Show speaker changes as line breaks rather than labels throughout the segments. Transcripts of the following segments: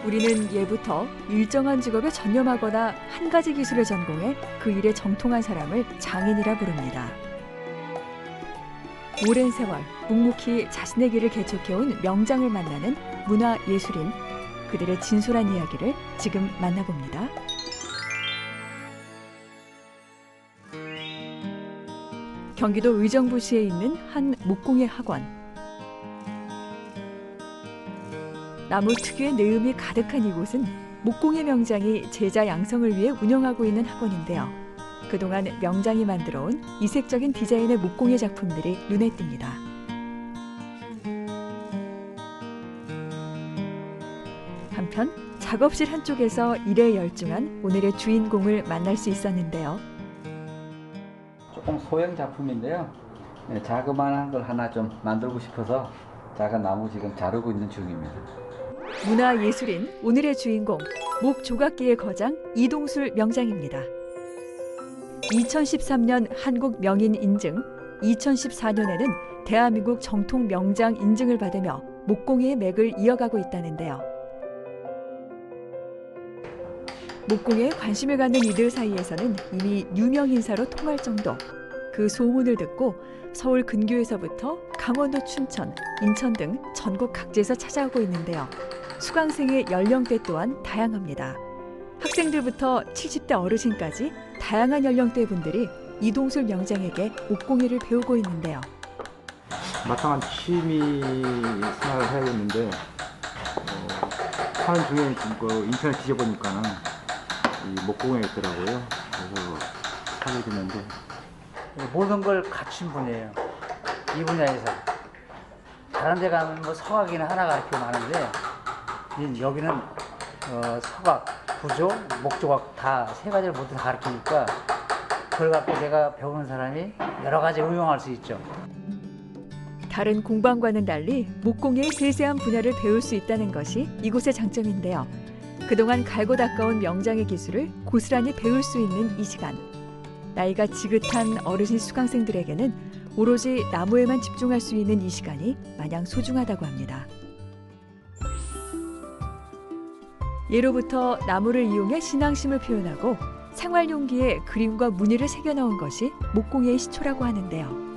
우리는 예부터 일정한 직업에 전념하거나 한 가지 기술을 전공해 그 일에 정통한 사람을 장인이라 부릅니다. 오랜 세월 묵묵히 자신의 길을 개척해온 명장을 만나는 문화예술인, 그들의 진솔한 이야기를 지금 만나봅니다. 경기도 의정부시에 있는 한 목공예 학원. 나무 특유의 내음이 가득한 이곳은 목공예 명장이 제자 양성을 위해 운영하고 있는 학원인데요. 그동안 명장이 만들어온 이색적인 디자인의 목공예 작품들이 눈에 띕니다. 한편 작업실 한쪽에서 일에 열중한 오늘의 주인공을 만날 수 있었는데요.
조금 소형 작품인데요. 자그마한 걸 하나 좀 만들고 싶어서 작은 나무 지금 자르고 있는 중입니다.
문화예술인 오늘의 주인공, 목조각기의 거장 이동술 명장입니다. 2013년 한국 명인 인증, 2014년에는 대한민국 정통 명장 인증을 받으며 목공예의 맥을 이어가고 있다는데요. 목공예에 관심을 갖는 이들 사이에서는 이미 유명 인사로 통할 정도. 그 소문을 듣고 서울 근교에서부터 강원도 춘천, 인천 등 전국 각지에서 찾아오고 있는데요. 수강생의 연령대 또한 다양합니다. 학생들부터 70대 어르신까지 다양한 연령대 분들이 이동술 명장에게 목공예를 배우고 있는데요.
마땅한 취미 생활을 하고 있는데 하는 중에 지금 인터넷 뒤져보니까는 이 목공예 있더라고요. 그래서 하게 됐는데
모든 걸 갖춘 분이에요. 이 분야에서. 다른 데 가면 뭐 서각이나 하나 가르치고 하는데 여기는 서각, 구조, 목조각 다 세 가지를 모두 다 가르치니까 그걸 갖고 내가 배우는 사람이 여러 가지 응용할 수 있죠.
다른 공방과는 달리 목공예의 세세한 분야를 배울 수 있다는 것이 이곳의 장점인데요. 그동안 갈고 닦아온 명장의 기술을 고스란히 배울 수 있는 이 시간. 나이가 지긋한 어르신 수강생들에게는 오로지 나무에만 집중할 수 있는 이 시간이 마냥 소중하다고 합니다. 예로부터 나무를 이용해 신앙심을 표현하고 생활용기에 그림과 무늬를 새겨 넣은 것이 목공예의 시초라고 하는데요.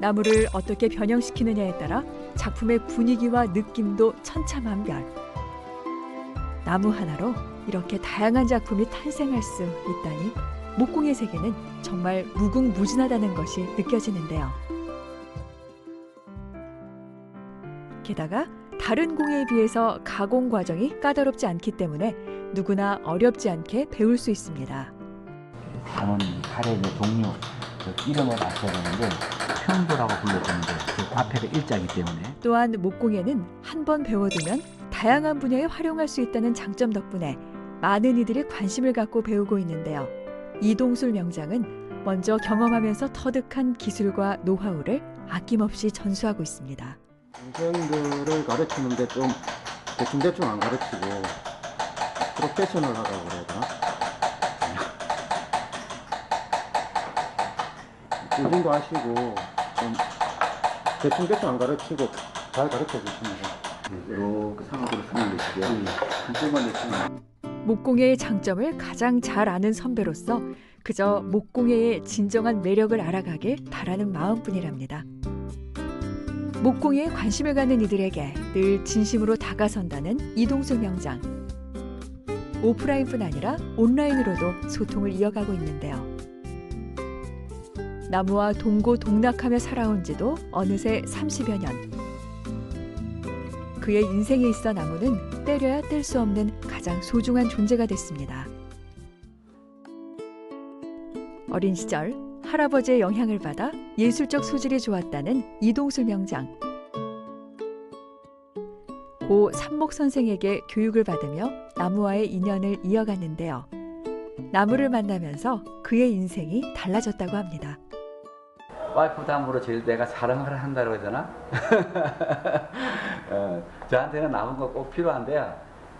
나무를 어떻게 변형시키느냐에 따라 작품의 분위기와 느낌도 천차만별. 나무 하나로 이렇게 다양한 작품이 탄생할 수 있다니 목공예 세계는 정말 무궁무진하다는 것이 느껴지는데요. 게다가 다른 공예에 비해서 가공 과정이 까다롭지 않기 때문에 누구나 어렵지 않게 배울 수 있습니다.
나는 칼의 종류, 이름을 아셔야 되는데 평도라고 불러주는데 그 앞에가 일자이기 때문에.
또한 목공예는 한 번 배워두면 다양한 분야에 활용할 수 있다는 장점 덕분에 많은 이들이 관심을 갖고 배우고 있는데요. 이동술 명장은 먼저 경험하면서 터득한 기술과 노하우를 아낌없이 전수하고 있습니다.
학생들을 가르치는데 좀 대충대충 안 가르치고 프로페셔널하다고 그래야 되나? 꿀딩도 하시고 좀 대충대충 안 가르치고 잘 가르쳐 주십니다.
이렇게 상으로 쓰는 것이고요. 한쪽만 내치면.
목공예의 장점을 가장 잘 아는 선배로서 그저 목공예의 진정한 매력을 알아가길 바라는 마음뿐이랍니다. 목공예에 관심을 갖는 이들에게 늘 진심으로 다가선다는 이동술 명장. 오프라인뿐 아니라 온라인으로도 소통을 이어가고 있는데요. 나무와 동고동락하며 살아온 지도 어느새 30여 년. 그의 인생에 있어 나무는 때려야 뗄 수 없는 가장 소중한 존재가 됐습니다. 어린 시절 할아버지의 영향을 받아 예술적 소질이 좋았다는 이동술 명장. 고 삼목 선생에게 교육을 받으며 나무와의 인연을 이어갔는데요. 나무를 만나면서 그의 인생이 달라졌다고 합니다.
와이프 다음으로 제일 내가 사랑을 한다고 해야 되나? 저한테는 나무가 꼭 필요한데요.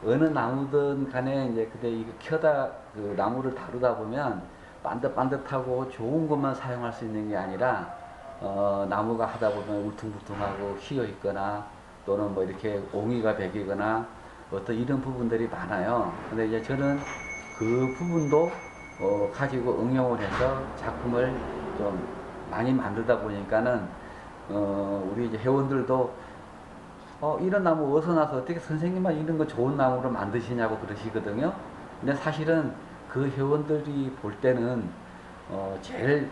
어느 나무든 간에 이제 근데 이거 켜다 그 나무를 다루다 보면 반듯반듯하고 좋은 것만 사용할 수 있는 게 아니라 나무가 하다 보면 울퉁불퉁하고 휘어 있거나 또는 뭐 이렇게 옹이가 배기거나 어떤 이런 부분들이 많아요. 근데 이제 저는 그 부분도 가지고 응용을 해서 작품을 좀 많이 만들다 보니까는 우리 이제 회원들도 이런 나무 어디서 나서 어떻게 선생님만 이런 거 좋은 나무로 만드시냐고 그러시거든요. 근데 사실은 그 회원들이 볼 때는 제일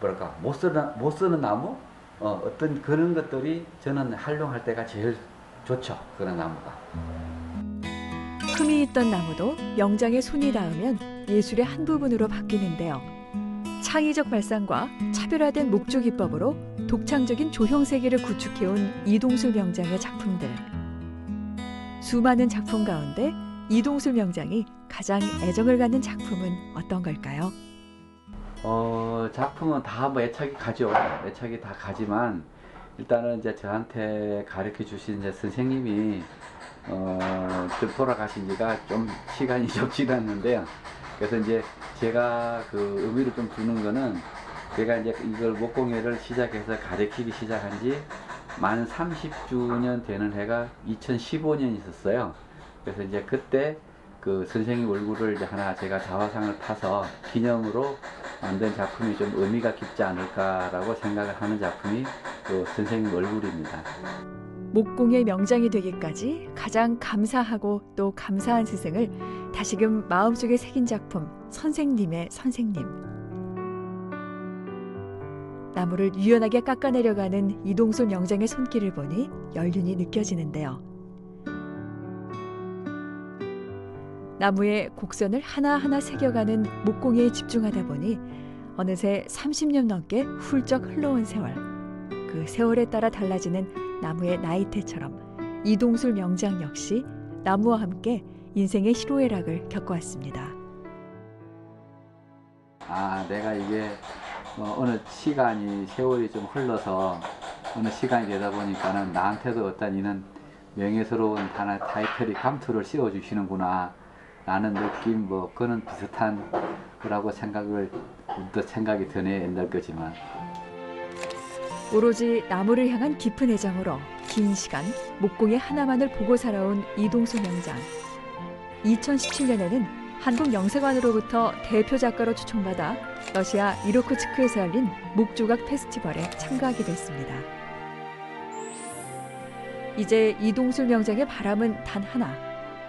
뭐랄까 못 쓰는 나무 어떤 그런 것들이 저는 활용할 때가 제일 좋죠. 그런 나무가.
흠이 있던 나무도 명장에 손이 닿으면 예술의 한 부분으로 바뀌는데요. 창의적 발상과 차별화된 목조 기법으로 독창적인 조형 세계를 구축해온 이동술 명장의 작품들. 수많은 작품 가운데 이동술 명장이 가장 애정을 갖는 작품은 어떤 걸까요?
작품은 다 뭐 애착이 가죠. 애착이 다 가지만 일단은 이제 저한테 가르쳐 주신 이제 선생님이 좀 돌아가신 지가 좀 시간이 좀 지났는데요. 그래서 이제 제가 그 의미를 좀 두는 거는 제가 이제 이걸 목공예를 시작해서 가르치기 시작한 지 만 30주년 되는 해가 2015년 있었어요. 그래서 이제 그때 그 선생님 얼굴을 이제 하나 제가 자화상을 타서 기념으로 만든 작품이 좀 의미가 깊지 않을까라고 생각을 하는 작품이 그 선생님 얼굴입니다.
목공의 명장이 되기까지 가장 감사하고 또 감사한 스승을 다시금 마음속에 새긴 작품 선생님의 선생님. 나무를 유연하게 깎아내려가는 이동술 명장의 손길을 보니 연륜이 느껴지는데요. 나무에 곡선을 하나하나 새겨가는 목공에 집중하다 보니 어느새 30년 넘게 훌쩍 흘러온 세월. 그 세월에 따라 달라지는 나무의 나이테처럼 이동술 명장 역시 나무와 함께 인생의 희로애락을 겪어왔습니다.
내가 이게 어느 시간이 세월이 좀 흘러서 어느 시간이 되다 보니까는 나한테도 어떤 이는 명예스러운 하나의 타이틀이 감투를 씌워주시는구나 라는 느낌, 뭐 그는 비슷한 거라고 생각이 드네. 옛날 거지만
오로지 나무를 향한 깊은 애정으로 긴 시간 목공의 하나만을 보고 살아온 이동술 명장. 2017년에는 한국영세관으로부터 대표 작가로 추천받아 러시아 이로크츠크에서 열린 목조각 페스티벌에 참가하게 됐습니다. 이제 이동술 명장의 바람은 단 하나.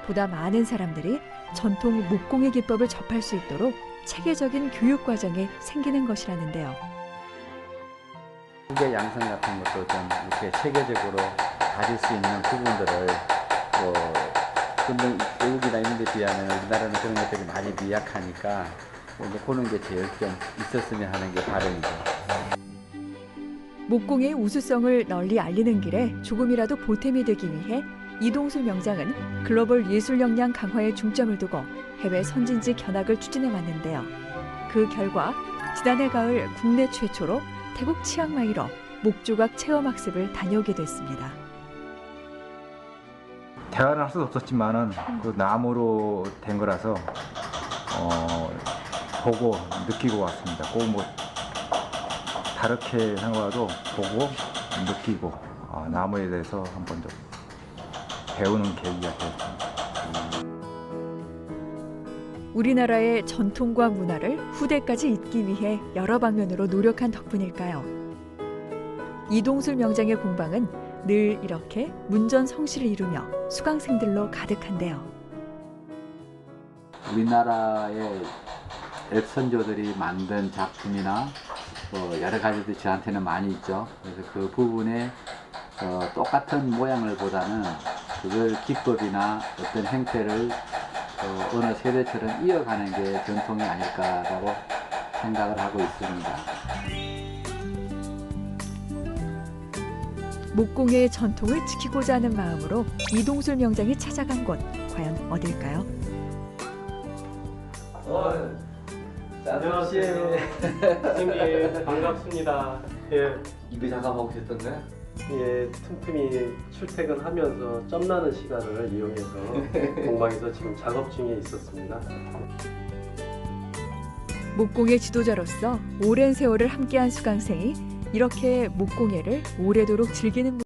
보다 많은 사람들이 전통 목공의 기법을 접할 수 있도록 체계적인 교육 과정이 생기는 것이라는데요.
기계 양성 같은 것도 좀 이렇게 체계적으로 가질 수 있는 부분들을 근데 외국이나 이런 데 비하면 우리나라는 그런 것들이 많이 미약하니까 이제 그런 게 제일 좀 있었으면 하는 게 바람이죠.
목공의 우수성을 널리 알리는 길에 조금이라도 보탬이 되기 위해 이동술 명장은 글로벌 예술 역량 강화에 중점을 두고 해외 선진지 견학을 추진해 왔는데요. 그 결과 지난해 가을 국내 최초로 태국 치앙마이로 목조각 체험학습을 다녀오게 됐습니다.
대화를 할 수도 없었지만은 그 나무로 된 거라서 보고 느끼고 왔습니다. 꼭 뭐 다르게 생각해도 보고 느끼고 나무에 대해서 한번 좀 배우는 계기가 되었습니다.
우리나라의 전통과 문화를 후대까지 잇기 위해 여러 방면으로 노력한 덕분일까요? 이동술 명장의 공방은 늘 이렇게 문전성시를 이루며 수강생들로 가득한데요.
우리나라의 앱선조들이 만든 작품이나 여러 가지들이 저한테는 많이 있죠. 그래서 그 부분에 똑같은 모양을 보다는 그걸 기법이나 어떤 행태를 어느 세대처럼 이어가는 게 전통이 아닐까라고 생각을 하고 있습니다.
목공의 전통을 지키고자 하는 마음으로 이동술 명장이 찾아간 곳, 과연 어딜까요?
안녕하세요. 선생님 반갑습니다. 예,
이거 작업하고 있었던 거야?
예, 틈틈이 출퇴근하면서 짬나는 시간을 이용해서 공방에서 지금 작업 중에 있었습니다.
목공의 지도자로서 오랜 세월을 함께한 수강생이 이렇게 목공예를 오래도록 즐기는